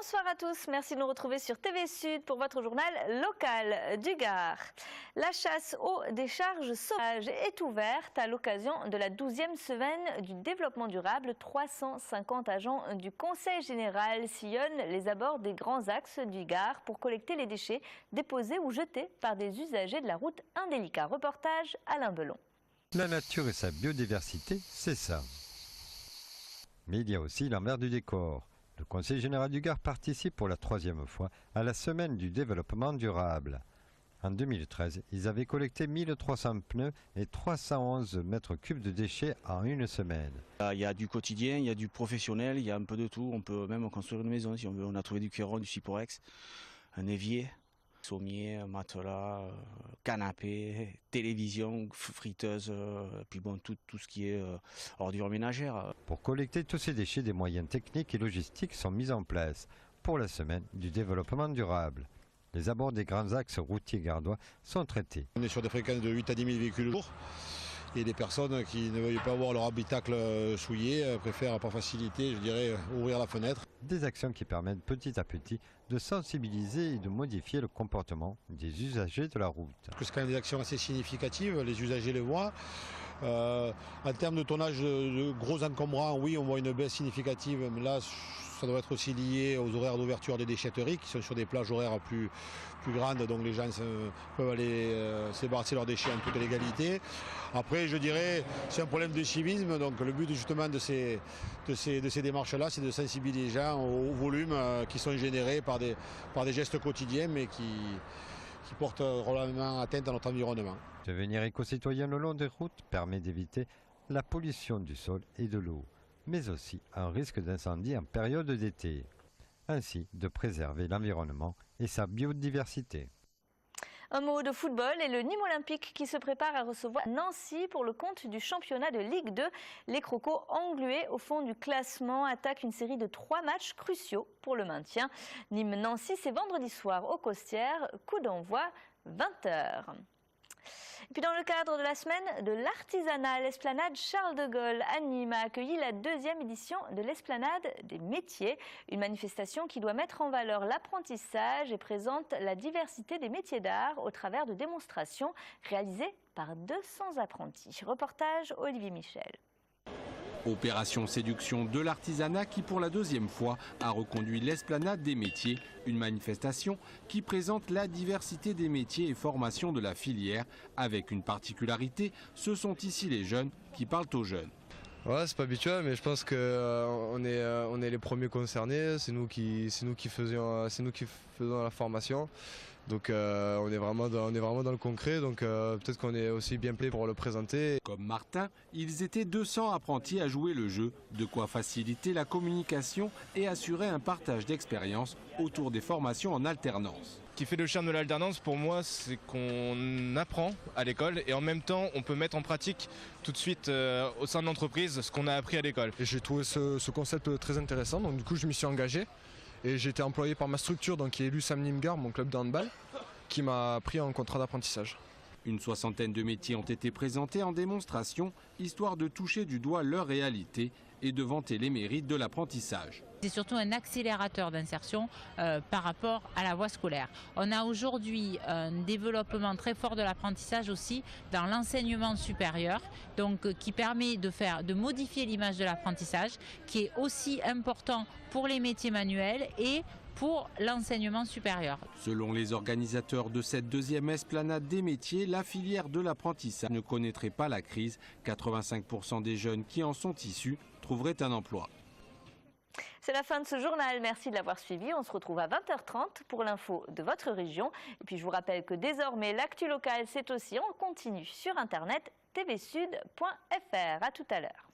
Bonsoir à tous, merci de nous retrouver sur TV Sud pour votre journal local du Gard. La chasse aux décharges sauvages est ouverte à l'occasion de la 12e semaine du développement durable. 350 agents du Conseil général sillonnent les abords des grands axes du Gard pour collecter les déchets déposés ou jetés par des usagers de la route indélicate. Reportage Alain Belon. La nature et sa biodiversité, c'est ça. Mais il y a aussi l'envers du décor. Le Conseil général du Gard participe pour la 3e fois à la semaine du développement durable. En 2013, ils avaient collecté 1300 pneus et 311 mètres cubes de déchets en une semaine. Il y a du quotidien, il y a du professionnel, il y a un peu de tout. On peut même construire une maison si on veut. On a trouvé du cuiron, du cyporex, un évier, sommier, matelas, canapé, télévision, friteuse, puis bon, tout ce qui est ordures ménagères. Pour collecter tous ces déchets, des moyens techniques et logistiques sont mis en place pour la semaine du développement durable. Les abords des grands axes routiers gardois sont traités. On est sur des fréquences de 8 à 10 000 véhicules au jour. Et des personnes qui ne veulent pas avoir leur habitacle souillé préfèrent par facilité, je dirais, ouvrir la fenêtre. Des actions qui permettent petit à petit de sensibiliser et de modifier le comportement des usagers de la route. C'est quand même des actions assez significatives, les usagers le voient. En termes de tonnage de gros encombrants, oui, on voit une baisse significative, mais là, ça doit être aussi lié aux horaires d'ouverture des déchetteries qui sont sur des plages horaires plus grandes, donc les gens peuvent aller se débarrasser leurs déchets en toute légalité. Après, je dirais, c'est un problème de civisme, donc le but justement de ces démarches-là, c'est de sensibiliser les gens au volume qui sont générés par des gestes quotidiens, mais qui portent relativement atteinte à notre environnement. Devenir éco-citoyen le long des routes permet d'éviter la pollution du sol et de l'eau, mais aussi un risque d'incendie en période d'été. Ainsi, de préserver l'environnement et sa biodiversité. Un mot de football et le Nîmes Olympique qui se prépare à recevoir Nancy pour le compte du championnat de Ligue 2. Les Crocos, englués au fond du classement, attaquent une série de 3 matchs cruciaux pour le maintien. Nîmes-Nancy, c'est vendredi soir au Costières, coup d'envoi 20h. Et puis dans le cadre de la semaine de l'artisanat, l'esplanade Charles de Gaulle à Nîmes a accueilli la 2e édition de l'esplanade des métiers, une manifestation qui doit mettre en valeur l'apprentissage et présente la diversité des métiers d'art au travers de démonstrations réalisées par 200 apprentis. Reportage Olivier Michel. Opération séduction de l'artisanat qui pour la 2e fois a reconduit l'esplanade des métiers, une manifestation qui présente la diversité des métiers et formations de la filière avec une particularité, ce sont ici les jeunes qui parlent aux jeunes. Ouais, c'est pas habituel, mais je pense qu'on est les premiers concernés, c'est nous qui faisons la formation. Donc on est vraiment dans le concret, donc peut-être qu'on est aussi bien placé pour le présenter. Comme Martin, ils étaient 200 apprentis à jouer le jeu, de quoi faciliter la communication et assurer un partage d'expérience autour des formations en alternance. Ce qui fait le charme de l'alternance pour moi, c'est qu'on apprend à l'école et en même temps on peut mettre en pratique tout de suite au sein de l'entreprise ce qu'on a appris à l'école. J'ai trouvé ce concept très intéressant, donc du coup je m'y suis engagé. Et j'ai été employé par ma structure, donc qui est l'USAM Nîmes Gard, mon club de handball, qui m'a pris en contrat d'apprentissage. Une 60aine de métiers ont été présentés en démonstration, histoire de toucher du doigt leur réalité et de vanter les mérites de l'apprentissage. C'est surtout un accélérateur d'insertion par rapport à la voie scolaire. On a aujourd'hui un développement très fort de l'apprentissage aussi dans l'enseignement supérieur, donc qui permet de modifier l'image de l'apprentissage, qui est aussi important pour les métiers manuels et pour l'enseignement supérieur. Selon les organisateurs de cette 2e esplanade des métiers, la filière de l'apprentissage ne connaîtrait pas la crise. 85% des jeunes qui en sont issus trouveraient un emploi. C'est la fin de ce journal. Merci de l'avoir suivi. On se retrouve à 20h30 pour l'info de votre région. Et puis je vous rappelle que désormais, l'actu locale, c'est aussi en continu sur Internet tvsud.fr. À tout à l'heure.